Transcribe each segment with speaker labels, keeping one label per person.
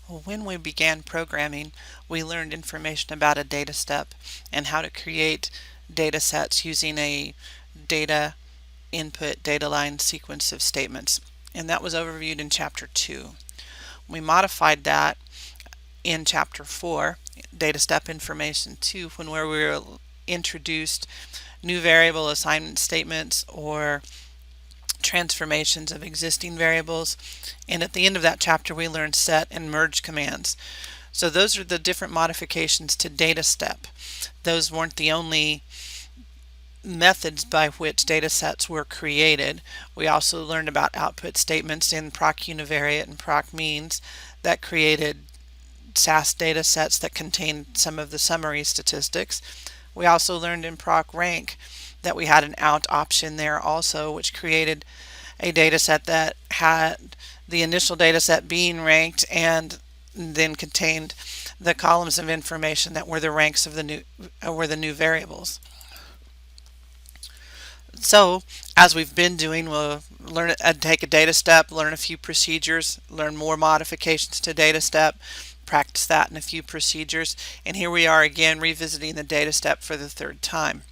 Speaker 1: When we began programming, we learned information about a data step and how to create data sets using a data input data line sequence of statements. And that was overviewed in Chapter 2. We modified that in Chapter 4, Data Step Information 2, where we were introduced new variable assignment statements or transformations of existing variables. And at the end of that chapter, we learned set and merge commands. So those are the different modifications to data step. Those weren't the only methods by which data sets were created. We also learned about output statements in proc univariate and proc means that created SAS data sets that contained some of the summary statistics. We also learned in proc rank that we had an out option there also, which created a data set that had the initial data set being ranked and then contained the columns of information that were the ranks of the new variables. So, as we've been doing, we'll take a data step, learn a few procedures, learn more modifications to data step, practice that in a few procedures, and here we are again revisiting the data step for the third time.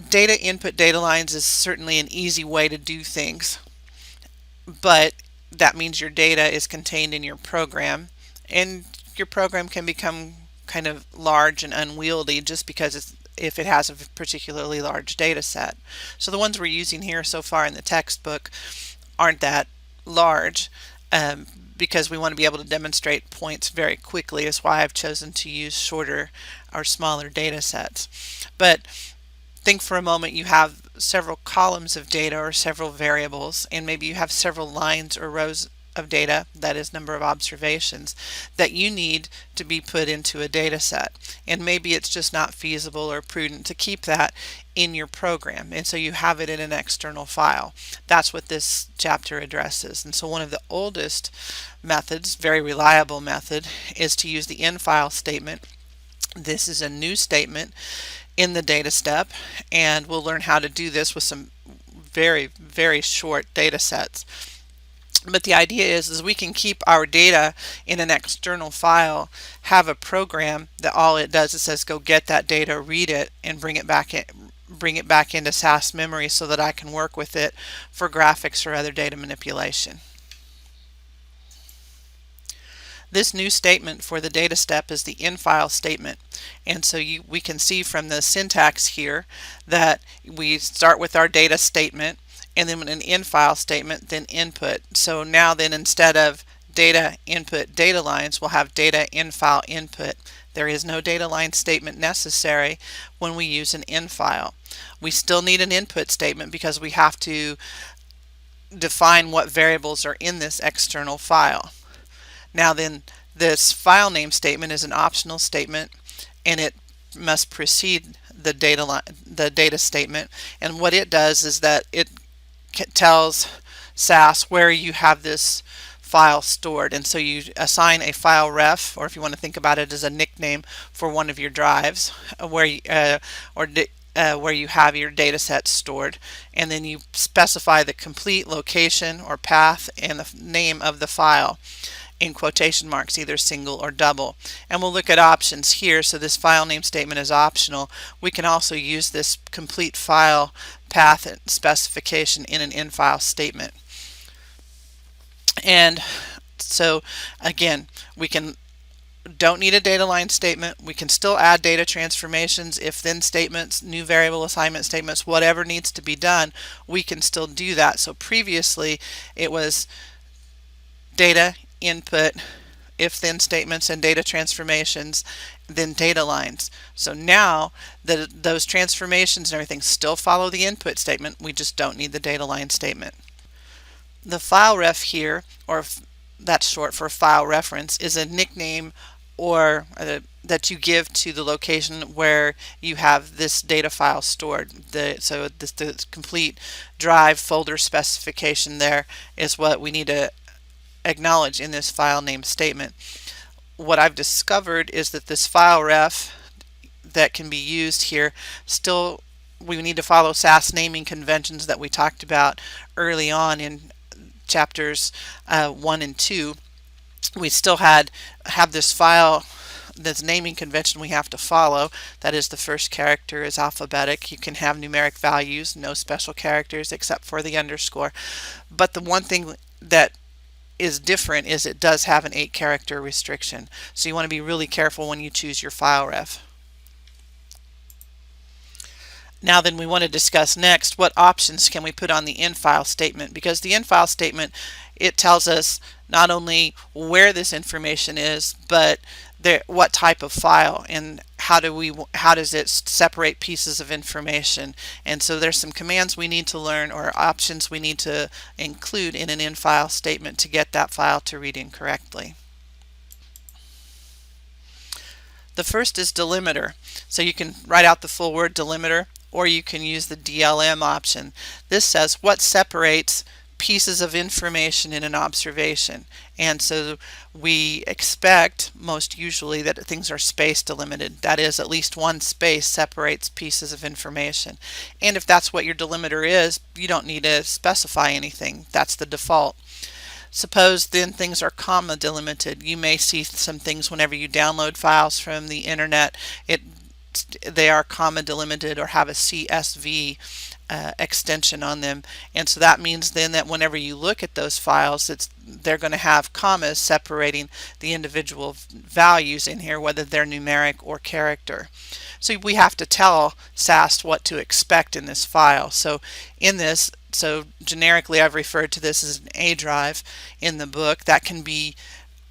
Speaker 1: Data input data lines is certainly an easy way to do things, but that means your data is contained in your program, and your program can become kind of large and unwieldy just because if it has a particularly large data set. So the ones we're using here so far in the textbook aren't that large because we want to be able to demonstrate points very quickly. Is why I've chosen to use shorter or smaller data sets. But think for a moment you have several columns of data or several variables, and maybe you have several lines or rows of data, that is number of observations, that you need to be put into a data set. And maybe it's just not feasible or prudent to keep that in your program, and so you have it in an external file. That's what this chapter addresses. And so one of the oldest methods, very reliable method, is to use the in file statement. This is a new statement in the data step, and we'll learn how to do this with some very, very short data sets. But the idea is we can keep our data in an external file, have a program that all it does is says go get that data, read it, and bring it back into SAS memory so that I can work with it for graphics or other data manipulation. This new statement for the data step is the in-file statement, and so we can see from the syntax here that we start with our data statement and then an in-file statement, then input. So now then instead of data input data lines, we'll have data in-file input. There is no data line statement necessary when we use an in-file. We still need an input statement because we have to define what variables are in this external file. Now then, this file name statement is an optional statement, and it must precede the data statement. And what it does is that it tells SAS where you have this file stored, and so you assign a file ref, or if you want to think about it as a nickname for one of your drives, where you have your data sets stored, and then you specify the complete location or path and the name of the file in quotation marks, either single or double. And we'll look at options here. So this file name statement is optional. We can also use this complete file path and specification in an in-file statement. And so again, we don't need a data line statement. We can still add data transformations, if then statements, new variable assignment statements, whatever needs to be done, we can still do that. So previously it was data input, if then statements and data transformations, then data lines. So now those transformations and everything still follow the input statement, we just don't need the data line statement. The file ref here, or that's short for file reference, is a nickname or that you give to the location where you have this data file stored. So the complete drive folder specification there is what we need to acknowledge in this file name statement. What I've discovered is that this file ref that can be used here, still we need to follow SAS naming conventions that we talked about early on in chapters 1 and 2. we still have this file, this naming convention we have to follow. That is, the first character is alphabetic. You can have numeric values, no special characters except for the underscore. But the one thing that is different is it does have an 8-character restriction. So you want to be really careful when you choose your file ref. Now then, we want to discuss next what options can we put on the in-file statement, because the in-file statement, it tells us not only where this information is, but what type of file and how does it separate pieces of information. And so there's some commands we need to learn, or options we need to include in an in-file statement to get that file to read incorrectly. The first is delimiter. So you can write out the full word delimiter, or you can use the DLM option. This says what separates pieces of information in an observation. And so we expect most usually that things are space delimited. That is, at least one space separates pieces of information. And if that's what your delimiter is, you don't need to specify anything. That's the default. Suppose then things are comma delimited. You may see some things whenever you download files from the internet. They are comma delimited or have a CSV extension on them, and so that means then that whenever you look at those files, they're going to have commas separating the individual values in here, whether they're numeric or character. So we have to tell SAS what to expect in this file. So generically I've referred to this as an A drive in the book. That can be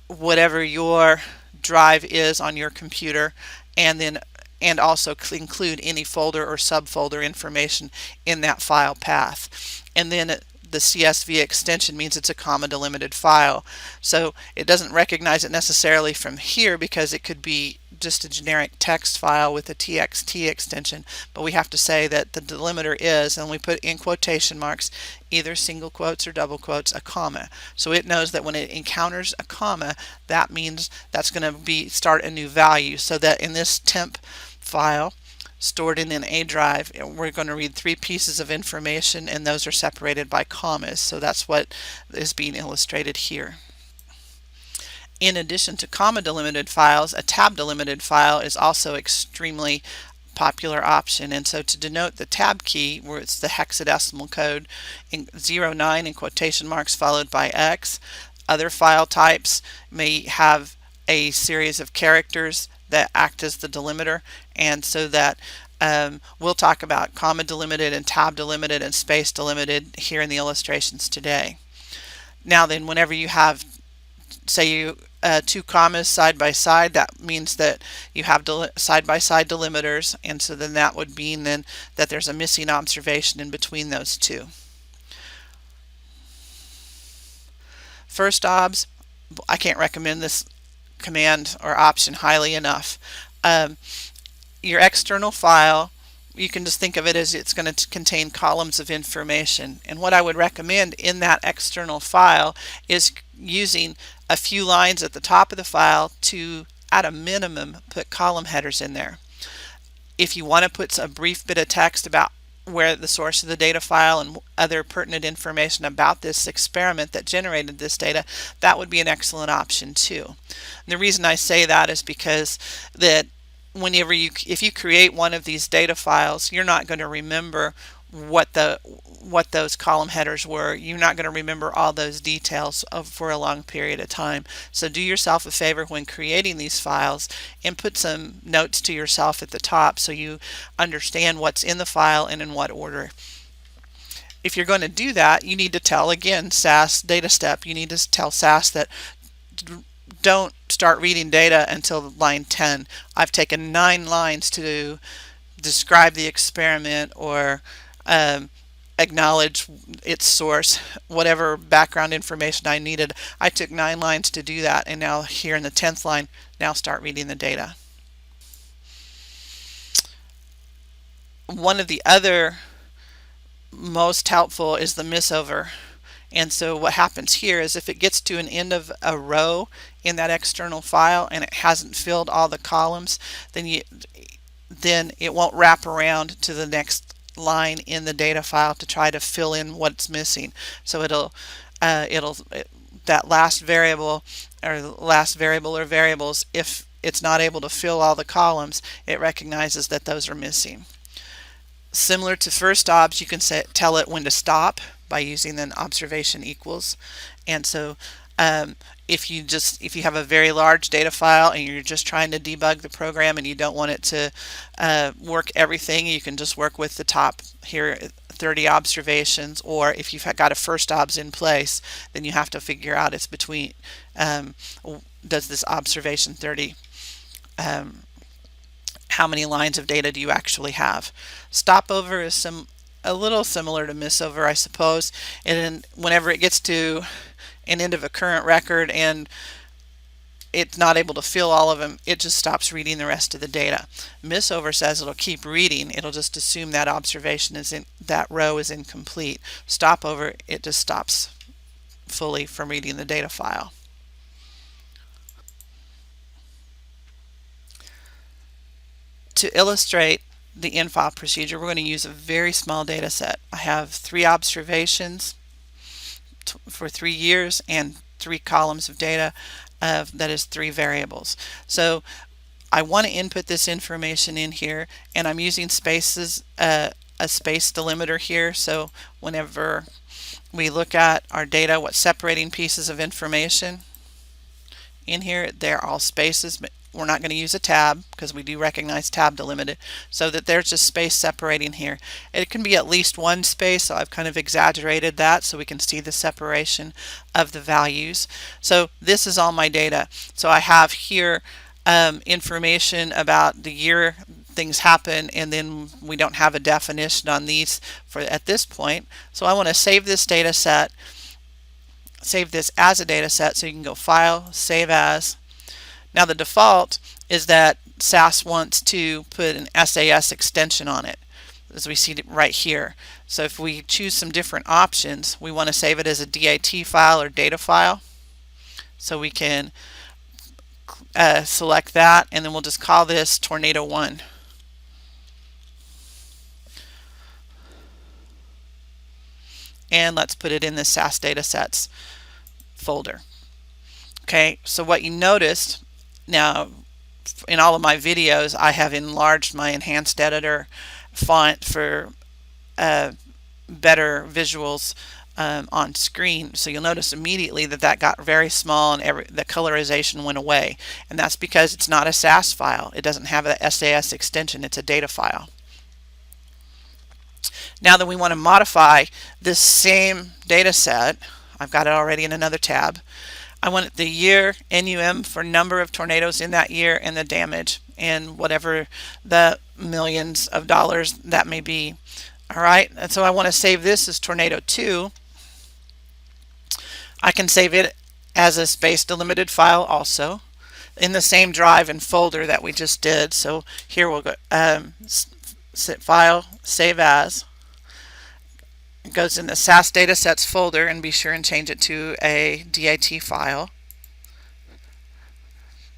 Speaker 1: whatever your drive is on your computer, and also include any folder or subfolder information in that file path. And then the CSV extension means it's a comma delimited file. So it doesn't recognize it necessarily from here because it could be just a generic text file with a TXT extension, but we have to say that the delimiter is, and we put in quotation marks, either single quotes or double quotes, a comma. So it knows that when it encounters a comma, that means that's going to start a new value, so that in this temp file stored in an A drive, we're going to read 3 pieces of information, and those are separated by commas. So that's what is being illustrated here. In addition to comma delimited files, a tab delimited file is also extremely popular option, and so to denote the tab key, where it's the hexadecimal code in 09 in quotation marks followed by X. Other file types may have a series of characters that act as the delimiter, and so that we'll talk about comma delimited and tab delimited and space delimited here in the illustrations today. Now then, whenever you have, say, 2 commas side by side, that means that you have side by side delimiters, and so then that would mean then that there's a missing observation in between those two. First obs, I can't recommend this command or option highly enough. Your external file, you can just think of it as it's going to contain columns of information, and what I would recommend in that external file is using a few lines at the top of the file to, at a minimum, put column headers in there. If you want to put a brief bit of text about where the source of the data file and other pertinent information about this experiment that generated this data, that would be an excellent option too. And the reason I say that is because that if you create one of these data files, you're not going to remember what those column headers were. You're not going to remember all those details for a long period of time. So do yourself a favor when creating these files and put some notes to yourself at the top so you understand what's in the file and in what order. If you're going to do that, you need to tell, again, SAS data step, you need to tell SAS that don't start reading data until line 10. I've taken 9 lines to describe the experiment or acknowledge its source, whatever background information I needed. I took 9 lines to do that, and now here in the 10th line, now start reading the data. One of the other most helpful is the misover. And so what happens here is if it gets to an end of a row in that external file and it hasn't filled all the columns, then it won't wrap around to the next line in the data file to try to fill in what's missing. So it'll that last variable or variables, if it's not able to fill all the columns, it recognizes that those are missing. Similar to first obs, you can tell it when to stop by using an observation equals. And so if you have a very large data file and you're just trying to debug the program and you don't want it to work everything, you can just work with the top here 30 observations. Or if you've got a first obs in place, then you have to figure out it's between does this observation 30 how many lines of data do you actually have. Stopover is a little similar to missover, I suppose, and whenever it gets to an end of a current record and it's not able to fill all of them, it just stops reading the rest of the data. Missover says it'll keep reading, it'll just assume that observation is in that row is incomplete. Stopover, it just stops fully from reading the data file. To illustrate the in-file procedure, we're going to use a very small data set. I have 3 observations for 3 years and 3 columns of data. That is 3 variables. So I want to input this information in here, and I'm using spaces, a space delimiter here. So whenever we look at our data, what's separating pieces of information in here, they're all spaces, but we're not going to use a tab because we do recognize tab delimited, so that there's just space separating here. It can be at least one space, so I've kind of exaggerated that so we can see the separation of the values. So this is all my data. So I have here information about the year things happen, and then we don't have a definition on these for at this point. So I want to save this data set, save this as a data set, so you can go File, Save As. Now the default is that SAS wants to put an SAS extension on it, as we see it right here. So if we choose some different options, we want to save it as a DAT file or data file. So we can select that, and then we'll just call this Tornado1. And let's put it in the SAS datasets folder. Okay, so what you noticed, now in all of my videos I have enlarged my enhanced editor font for better visuals on screen. So you'll notice immediately that that got very small and the colorization went away. And that's because it's not a SAS file. It doesn't have a SAS extension. It's a data file. Now that we want to modify this same data set, I've got it already in another tab. I want the year, NUM for number of tornadoes in that year, and the damage, and whatever the millions of dollars that may be. All right, and so I want to save this as Tornado 2. I can save it as a space delimited file also in the same drive and folder that we just did. So here we'll go File, Save As. It goes in the SAS datasets folder, and be sure and change it to a DAT file.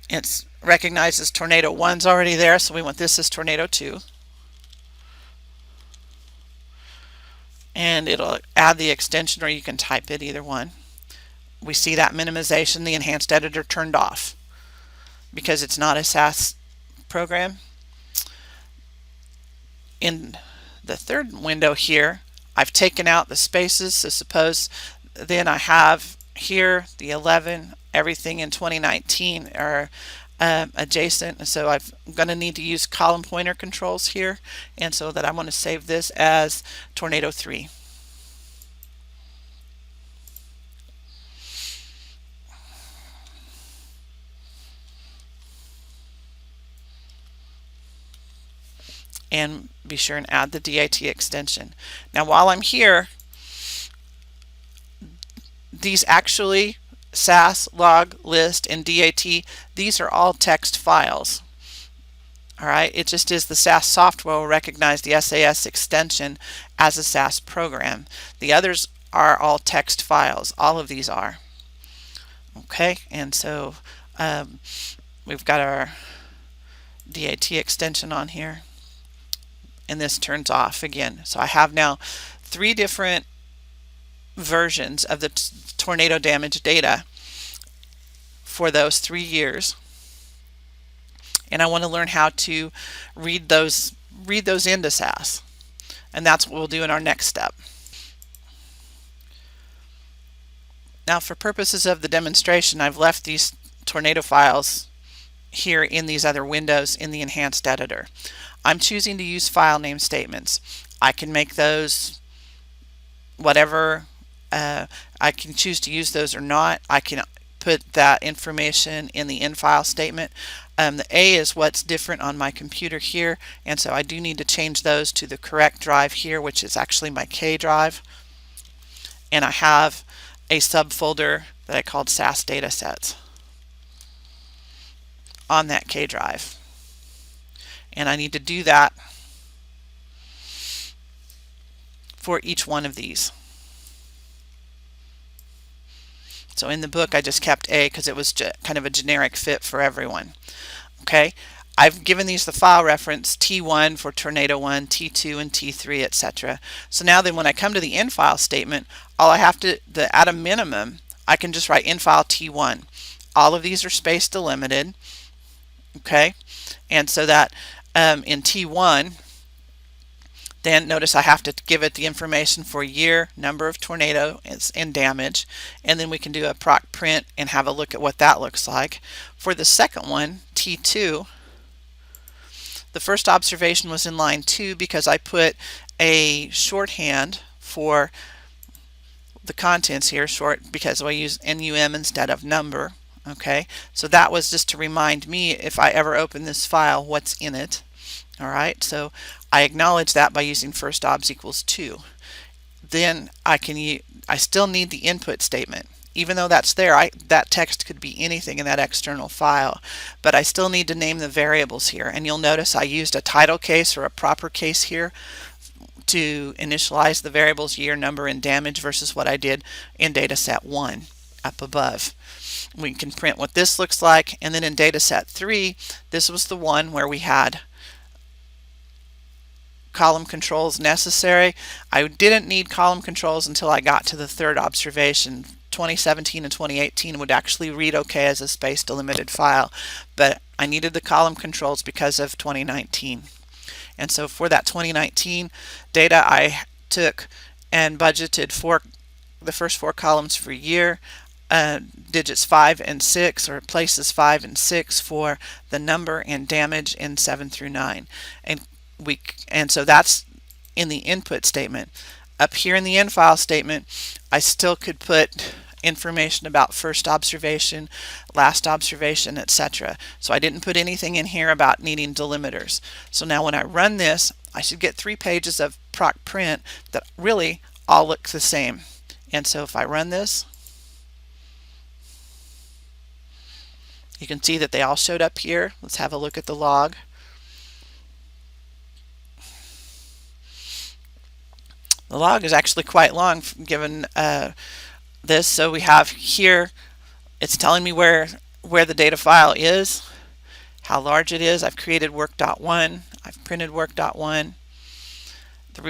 Speaker 1: It's recognizes Tornado 1's already there, so we want this as Tornado 2. And it'll add the extension, or you can type it, either one. We see that minimization, the enhanced editor turned off because it's not a SAS program. In the third window here, I've taken out the spaces, so suppose then I have here the 11, everything in 2019 are adjacent, so I'm going to need to use column pointer controls here, and so that I want to save this as Tornado 3. And be sure and add the DAT extension. Now while I'm here, these actually SAS, log, list, and DAT, these are all text files. All right, it just is the SAS software will recognize the SAS extension as a SAS program. The others are all text files. All of these are. Okay, and so we've got our DAT extension on here, and this turns off again. So I have now 3 different versions of the tornado damage data for those 3 years, and I want to learn how to read those into SAS, and that's what we'll do in our next step. Now, for purposes of the demonstration, I've left these tornado files here in these other windows in the enhanced editor. I'm choosing to use file name statements. I can make those whatever, I can choose to use those or not. I can put that information in the in file statement. The A is what's different on my computer here, and so I do need to change those to the correct drive here, which is actually my K drive. And I have a subfolder that I called SAS datasets on that K drive. And I need to do that for each one of these. So in the book I just kept A because it was kind of a generic fit for everyone. Okay, I've given these the file reference T1 for Tornado 1, T2 and T3, etc. So now then when I come to the in file statement, all I have to, at a minimum, I can just write in file T1. All of these are space delimited. Okay, and so that in T1, then notice I have to give it the information for year, number of tornado and damage, and then we can do a proc print and have a look at what that looks like. For the second one, T2, the first observation was in line 2 because I put a shorthand for the contents here, short because I use NUM instead of number. Okay, so that was just to remind me if I ever open this file what's in it. Alright, so I acknowledge that by using first obs equals 2. Then I still need the input statement. Even though that's there, that text could be anything in that external file, but I still need to name the variables here. And you'll notice I used a title case or a proper case here to initialize the variables year, number, and damage versus what I did in dataset 1 up above. We can print what this looks like, and then in dataset 3, this was the one where we had column controls necessary. I didn't need column controls until I got to the third observation. 2017 and 2018 would actually read okay as a space delimited file, but I needed the column controls because of 2019. And so for that 2019 data, I took and budgeted for the first 4 columns for year, digits 5 and 6, or places 5 and 6 for the number and damage in 7 through 9. And so that's in the input statement. Up here in the in file statement, I still could put information about first observation, last observation, etc. So I didn't put anything in here about needing delimiters. So now when I run this, I should get 3 pages of proc print that really all look the same. And so if I run this, you can see that they all showed up here. Let's have a look at the log. The log is actually quite long given this. So we have here, it's telling me where the data file is, how large it is. I've created work.1, I've printed work.1.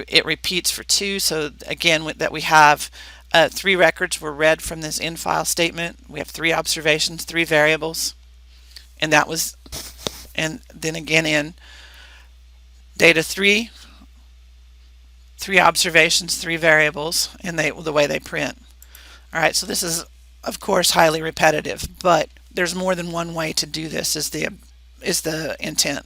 Speaker 1: It repeats for 2, so again that we have 3 records were read from this in file statement. We have 3 observations, 3 variables, and that was, and then again in data 3, 3 observations, 3 variables, and the way they print. Alright, so this is of course highly repetitive, but there's more than one way to do this is the intent.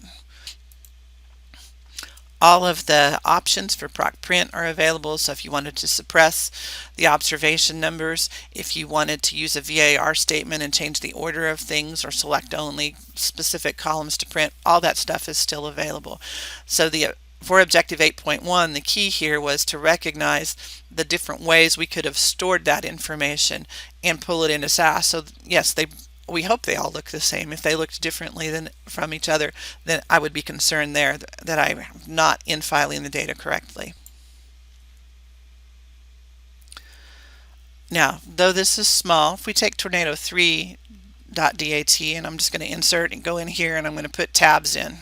Speaker 1: All of the options for proc print are available, so if you wanted to suppress the observation numbers, if you wanted to use a VAR statement and change the order of things or select only specific columns to print, all that stuff is still available. So for Objective 8.1, the key here was to recognize the different ways we could have stored that information and pull it into SAS. So yes, we hope they all look the same. If they looked differently from each other, then I would be concerned there that I'm not in-filing the data correctly. Now, though this is small, if we take tornado3.dat, and I'm just going to insert and go in here and I'm going to put tabs in.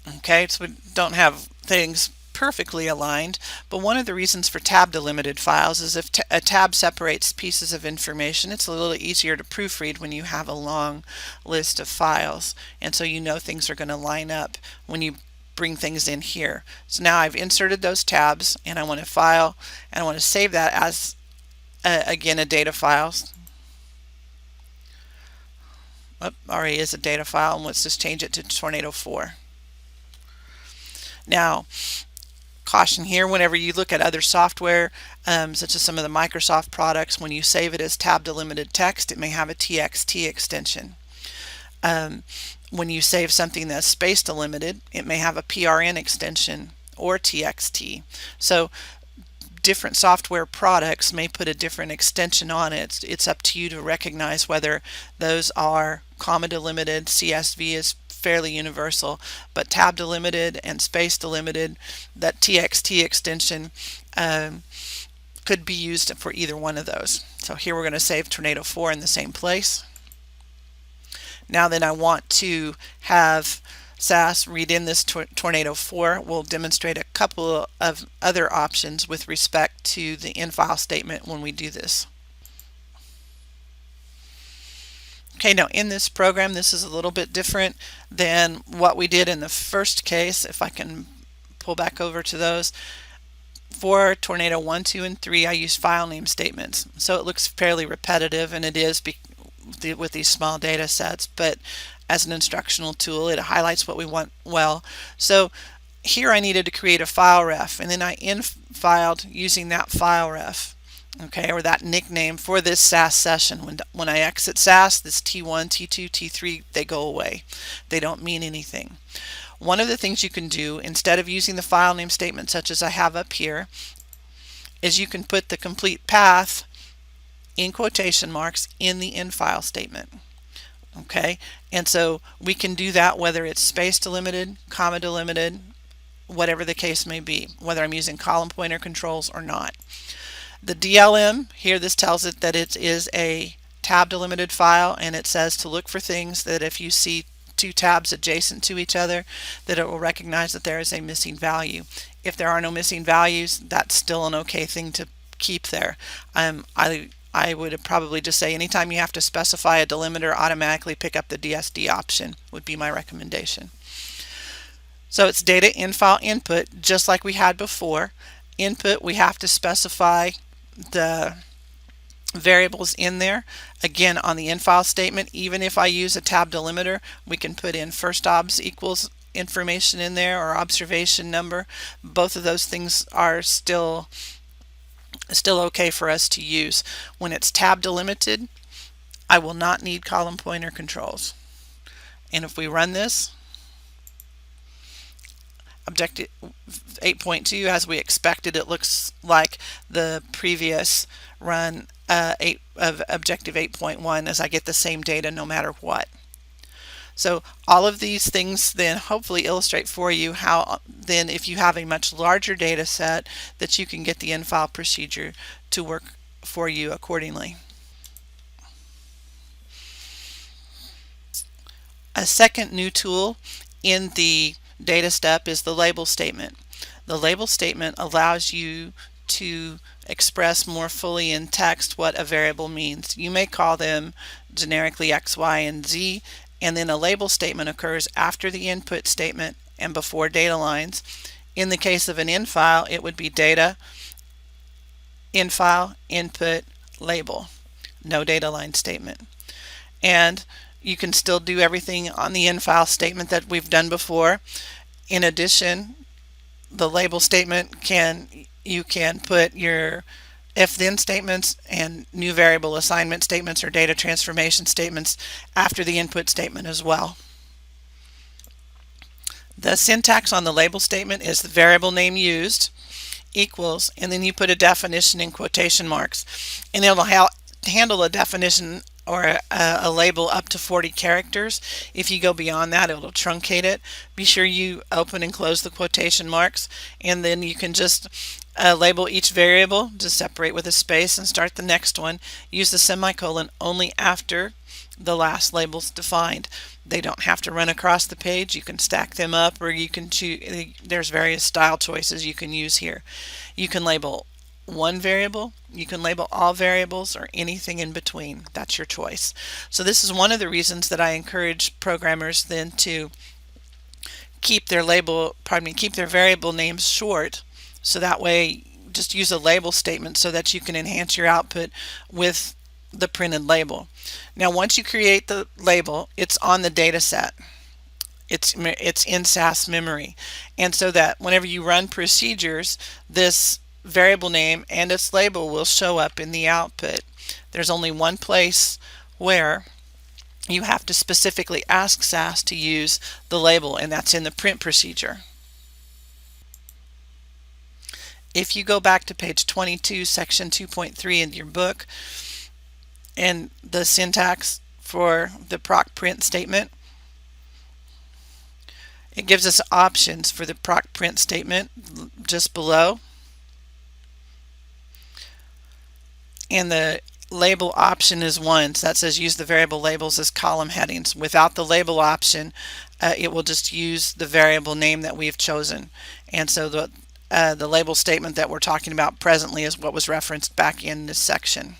Speaker 1: Okay, so we don't have things perfectly aligned, but one of the reasons for tab delimited files is if a tab separates pieces of information, it's a little easier to proofread when you have a long list of files, and so you know things are going to line up when you bring things in here. So now I've inserted those tabs, and I want to file, and I want to save that as again a data file. Already is a data file, and let's just change it to Tornado 4. Now, caution here, whenever you look at other software, such as some of the Microsoft products, when you save it as tab delimited text, it may have a TXT extension. When you save something that's space delimited, it may have a PRN extension or TXT. So different software products may put a different extension on it. It's up to you to recognize whether those are comma delimited. CSV is fairly universal, but tab delimited and space delimited, that TXT extension could be used for either one of those. So here we're going to save Tornado 4 in the same place. Now then I want to have SAS read in this Tornado 4. We'll demonstrate a couple of other options with respect to the in-file statement when we do this. Okay, now in this program, this is a little bit different than what we did in the first case. If I can pull back over to those. For Tornado 1, 2, and 3, I use file name statements. So it looks fairly repetitive, and it is with these small data sets, but as an instructional tool, it highlights what we want well. So here I needed to create a file ref, and then I infiled using that file ref, okay, or that nickname for this SAS session. When I exit SAS, this T1, T2, T3, they go away. They don't mean anything. One of the things you can do, instead of using the file name statement such as I have up here, is you can put the complete path in quotation marks in the in-file statement. Okay, and so we can do that whether it's space delimited, comma delimited, whatever the case may be, whether I'm using column pointer controls or not. The DLM, here this tells it that it is a tab delimited file, and it says to look for things that if you see two tabs adjacent to each other, that it will recognize that there is a missing value. If there are no missing values, that's still an okay thing to keep there. I would probably just say anytime you have to specify a delimiter, automatically pick up the DSD option would be my recommendation. So it's data in-file input, just like we had before. Input, we have to specify the variables in there. Again, on the in-file statement, even if I use a tab delimiter, we can put in first obs equals information in there or observation number. Both of those things are still okay for us to use. When it's tab delimited, I will not need column pointer controls. And if we run this, Objective 8.2, as we expected, it looks like the previous run of Objective 8.1, as I get the same data no matter what. So all of these things then hopefully illustrate for you how then if you have a much larger data set that you can get the in-file procedure to work for you accordingly. A second new tool in the data step is the label statement. The label statement allows you to express more fully in text what a variable means. You may call them generically X, Y, and Z, and then a label statement occurs after the input statement and before data lines. In the case of an in-file, it would be data, in-file, input, label. No data line statement. And you can still do everything on the in-file statement that we've done before. In addition, the label statement you can put your if-then statements and new variable assignment statements or data transformation statements after the input statement as well. The syntax on the label statement is the variable name used equals, and then you put a definition in quotation marks, and it'll handle a definition or a label up to 40 characters. If you go beyond that, it'll truncate it. Be sure you open and close the quotation marks, and then you can just label each variable, just separate with a space and start the next one. Use the semicolon only after the last labels defined. They don't have to run across the page. You can stack them up, or you can choose. There's various style choices you can use here. You can label one variable, you can label all variables, or anything in between. That's your choice. So this is one of the reasons that I encourage programmers then to keep their keep their variable names short, so that way just use a label statement so that you can enhance your output with the printed label. Now once you create the label, it's on the data set. It's in SAS memory, and so that whenever you run procedures, this variable name and its label will show up in the output. There's only one place where you have to specifically ask SAS to use the label, and that's in the print procedure. If you go back to page 22, section 2.3 in your book, and the syntax for the proc print statement, it gives us options for the proc print statement just below. And the label option is 1, so that says use the variable labels as column headings. Without the label option, it will just use the variable name that we've chosen. And so the label statement that we're talking about presently is what was referenced back in this section.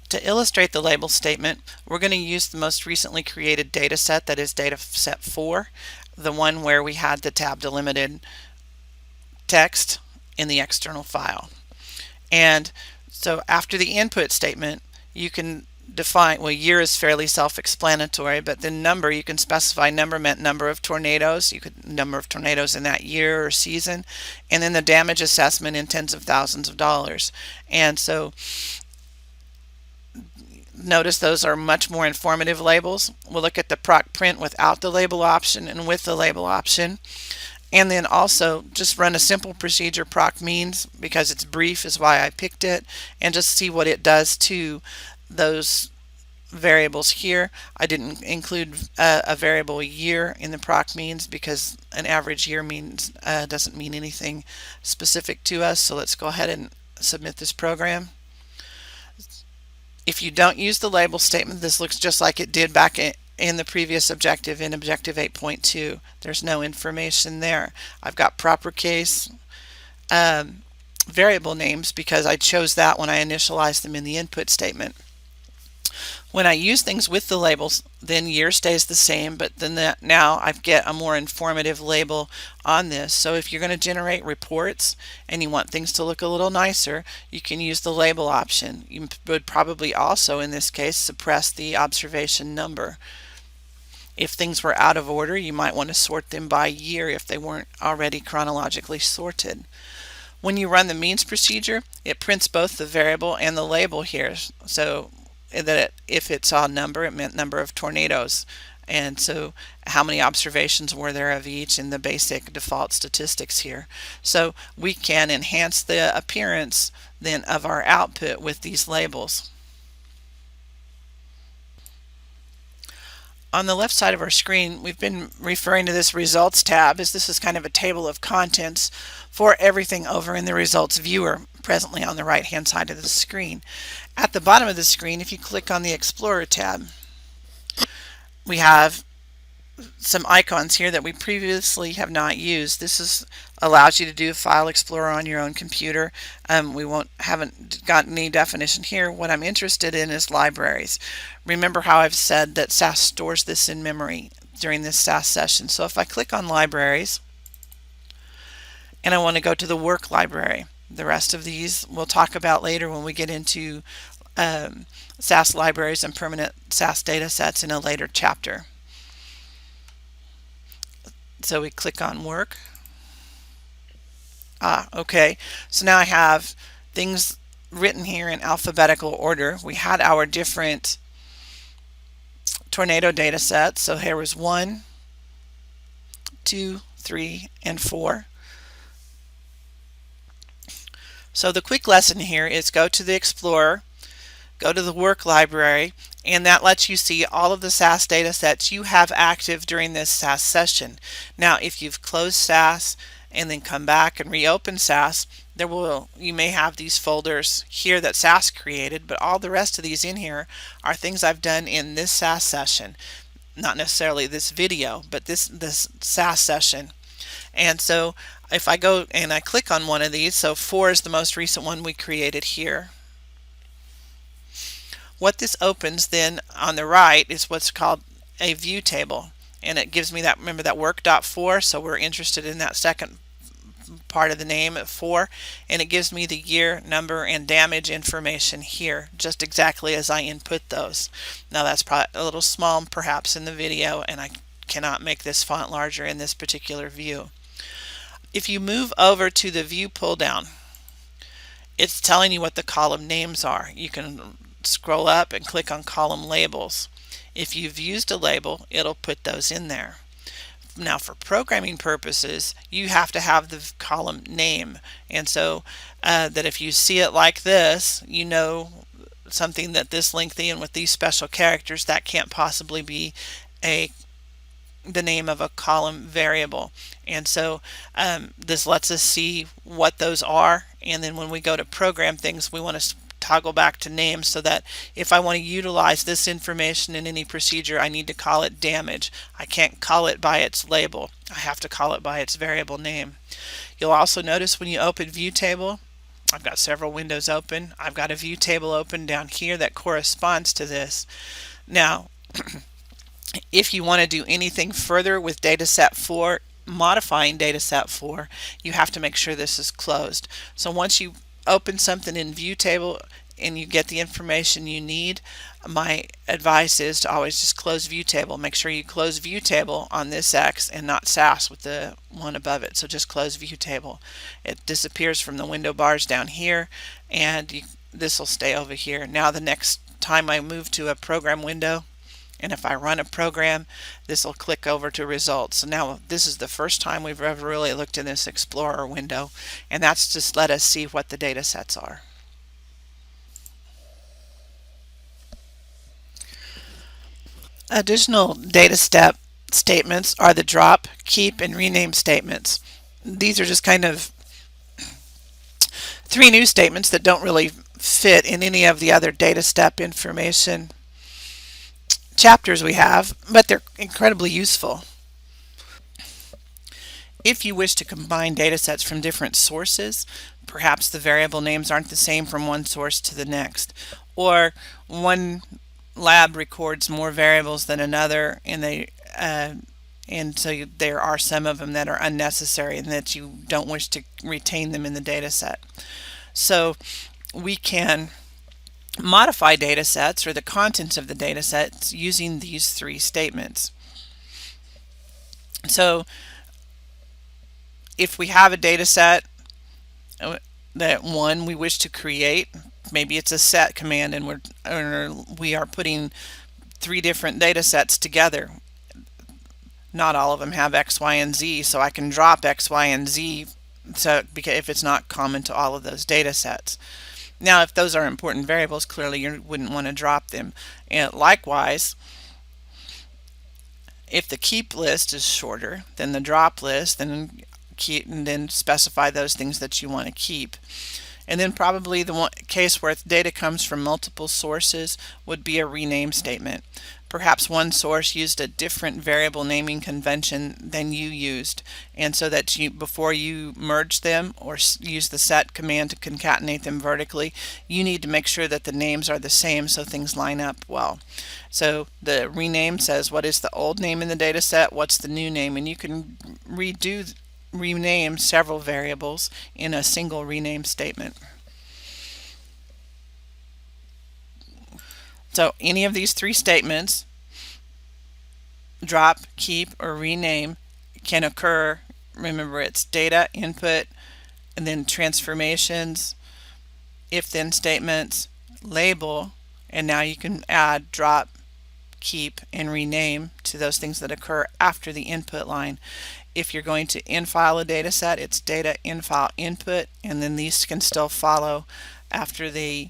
Speaker 1: To illustrate the label statement, we're going to use the most recently created data set, that is data set 4, the one where we had the tab delimited text in the external file. And so after the input statement, you can define, well, year is fairly self-explanatory, but the number, you can specify number meant number of tornadoes, number of tornadoes in that year or season, and then the damage assessment in tens of thousands of dollars. And so notice those are much more informative labels. We'll look at the proc print without the label option and with the label option. And then also just run a simple procedure proc means, because it's brief is why I picked it, and just see what it does to those variables here. I didn't include a variable year in the proc means because an average year means doesn't mean anything specific to us. So let's go ahead and submit this program. If you don't use the label statement, this looks just like it did back in the previous objective, in objective 8.2. There's no information there. I've got proper case variable names because I chose that when I initialized them in the input statement. When I use things with the labels, then year stays the same, but then now I get a more informative label on this. So if you're going to generate reports and you want things to look a little nicer, you can use the label option. You would probably also, in this case, suppress the observation number. If things were out of order, you might want to sort them by year if they weren't already chronologically sorted. When you run the means procedure, it prints both the variable and the label here. So that if it saw a number, it meant number of tornadoes, and so how many observations were there of each in the basic default statistics here. So we can enhance the appearance then of our output with these labels. On the left side of our screen, we've been referring to this results tab as this is kind of a table of contents for everything over in the results viewer, presently on the right hand side of the screen. At the bottom of the screen, if you click on the Explorer tab, we have some icons here that we previously have not used. This allows you to do File Explorer on your own computer. Haven't got any definition here. What I'm interested in is libraries. Remember how I've said that SAS stores this in memory during this SAS session. So if I click on libraries and I want to go to the work library, the rest of these we'll talk about later when we get into SAS libraries and permanent SAS data sets in a later chapter. So we click on work. Okay. So now I have things written here in alphabetical order. We had our different tornado data sets. So here was 1, 2, 3, and 4. So the quick lesson here is go to the Explorer, go to the work library, and that lets you see all of the SAS data sets you have active during this SAS session. Now if you've closed SAS and then come back and reopen SAS, you may have these folders here that SAS created, but all the rest of these in here are things I've done in this SAS session. Not necessarily this video, but this SAS session. And so if I go and I click on one of these, so 4 is the most recent one we created here. What this opens then on the right is what's called a view table. And it gives me that, remember that work.4, so we're interested in that second part of the name at 4, and it gives me the year, number, and damage information here, just exactly as I input those. Now that's probably a little small perhaps in the video, and I cannot make this font larger in this particular view. If you move over to the view pull down, it's telling you what the column names are. You can scroll up and click on column labels. If you've used a label, it'll put those in there. Now for programming purposes, you have to have the column name, and so that if you see it like this, you know something that this lengthy and with these special characters, that can't possibly be the name of a column variable. And so this lets us see what those are, and then when we go to program things, we want to toggle back to names, so that if I want to utilize this information in any procedure, I need to call it damage. I can't call it by its label. I have to call it by its variable name. You'll also notice when you open view table, I've got several windows open. I've got a view table open down here that corresponds to this. Now if you want to do anything further with dataset 4, modifying dataset 4, you have to make sure this is closed. So once you open something in view table and you get the information you need, my advice is to always just close view table. Make sure you close view table on this X and not SAS with the one above it. So just close view table. It disappears from the window bars down here, and this will stay over here. Now the next time I move to a program window, and if I run a program, this will click over to results. So now this is the first time we've ever really looked in this Explorer window, and that's just let us see what the data sets are. Additional data step statements are the drop, keep, and rename statements. These are just kind of 3 new statements that don't really fit in any of the other data step information chapters we have, but they're incredibly useful. If you wish to combine data sets from different sources, perhaps the variable names aren't the same from one source to the next, or one lab records more variables than another, and so there are some of them that are unnecessary and that you don't wish to retain them in the data set. So we can modify data sets or the contents of the data sets using these 3 statements. So if we have a data set that we wish to create, maybe it's a set command and we are putting 3 different data sets together. Not all of them have X, Y, and Z, so I can drop X, Y, and Z because if it's not common to all of those data sets. Now if those are important variables, clearly you wouldn't want to drop them. And likewise, if the keep list is shorter than the drop list, then specify those things that you want to keep. And then probably the case where data comes from multiple sources would be a rename statement. Perhaps one source used a different variable naming convention than you used, and so that before you merge them or use the set command to concatenate them vertically, you need to make sure that the names are the same so things line up well. So the rename says what is the old name in the data set, what's the new name, and you can rename several variables in a single rename statement. So any of these 3 statements, drop, keep, or rename, can occur. Remember, it's data, input, and then transformations, if-then statements, label, and now you can add drop, keep, and rename to those things that occur after the input line. If you're going to infile a data set, it's data, infile, input, and then these can still follow after the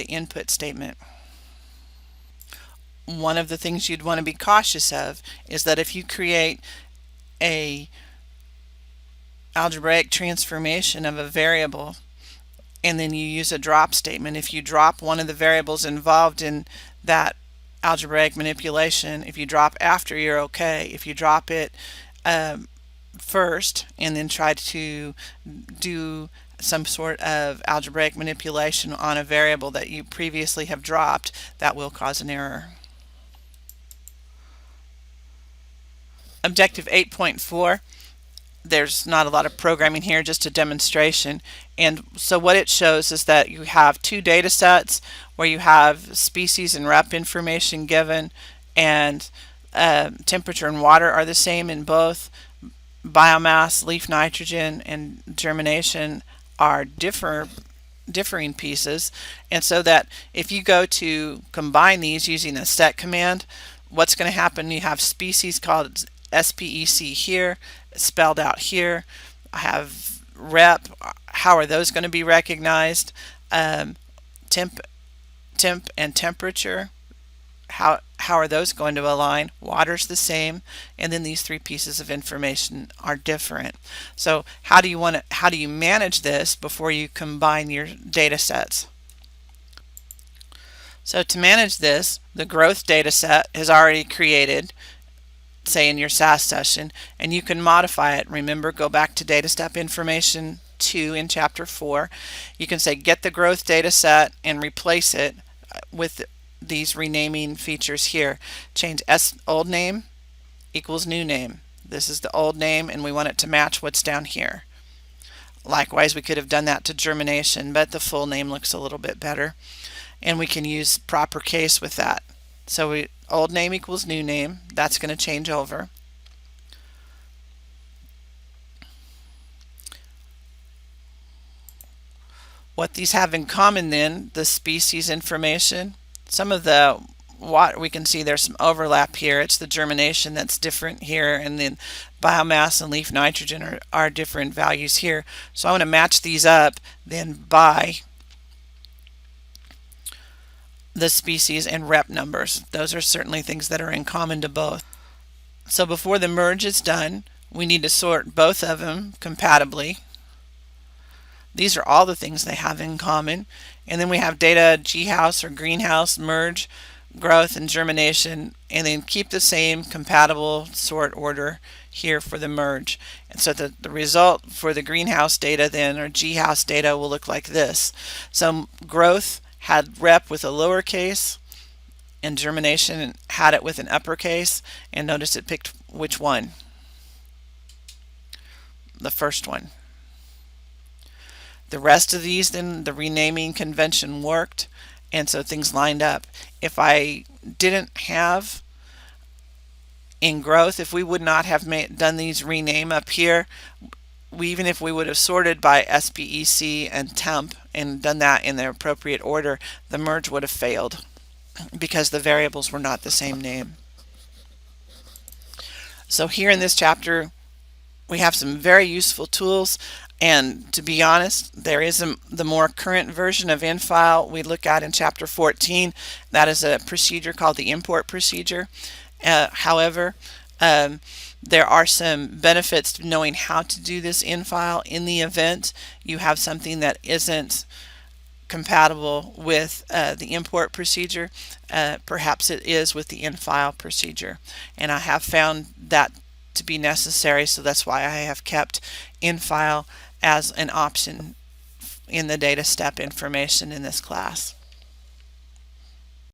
Speaker 1: input statement. One of the things you'd want to be cautious of is that if you create a algebraic transformation of a variable, and then you use a drop statement. If you drop one of the variables involved in that algebraic manipulation, if you drop after, you're okay. If you drop it first and then try to do some sort of algebraic manipulation on a variable that you previously have dropped, that will cause an error. Objective 8.4, there's not a lot of programming here, just a demonstration. And so what it shows is that you have two data sets where you have species and rep information given, and temperature and water are the same in both. Biomass, leaf nitrogen, and germination are differing pieces, and so that if you go to combine these using a set command, what's going to happen, you have species called SPEC here, spelled out here. I have rep, how are those going to be recognized? Temp and temperature, how are those going to align? Water's the same, and then these three pieces of information are different. So how do you manage this before you combine your data sets? So to manage this, the growth data set is already created, say in your SAS session, and you can modify it. Remember, go back to data step information 2 in chapter 4. You can say get the growth data set and replace it with these renaming features here. Change old name equals new name. This is the old name and we want it to match what's down here. Likewise, we could have done that to germination, but the full name looks a little bit better, and we can use proper case with that. So old name equals new name, that's going to change over. What these have in common then, the species information, some of the what we can see there's some overlap here. It's the germination that's different here, and then biomass and leaf nitrogen are different values here. So I want to match these up then by the species and rep numbers. Those are certainly things that are in common to both. So before the merge is done, we need to sort both of them compatibly. These are all the things they have in common. And then we have data G-house or greenhouse, merge, growth, and germination, and then keep the same compatible sort order here for the merge. And so the result for the greenhouse data then, or G-house data, will look like this. So growth had rep with a lowercase, and germination had it with an uppercase, and notice it picked which one? The first one. The rest of these, then the renaming convention worked, and so things lined up. If I didn't have in growth, if we would not have done these rename up here, even if we would have sorted by SPEC and temp and done that in the appropriate order, the merge would have failed because the variables were not the same name. So here in this chapter, we have some very useful tools. And to be honest, there is the more current version of infile we look at in chapter 14. That is a procedure called the import procedure. However, there are some benefits to knowing how to do this infile in the event you have something that isn't compatible with the import procedure. Perhaps it is with the infile procedure. And I have found that to be necessary, so that's why I have kept infile as an option in the data step information in this class.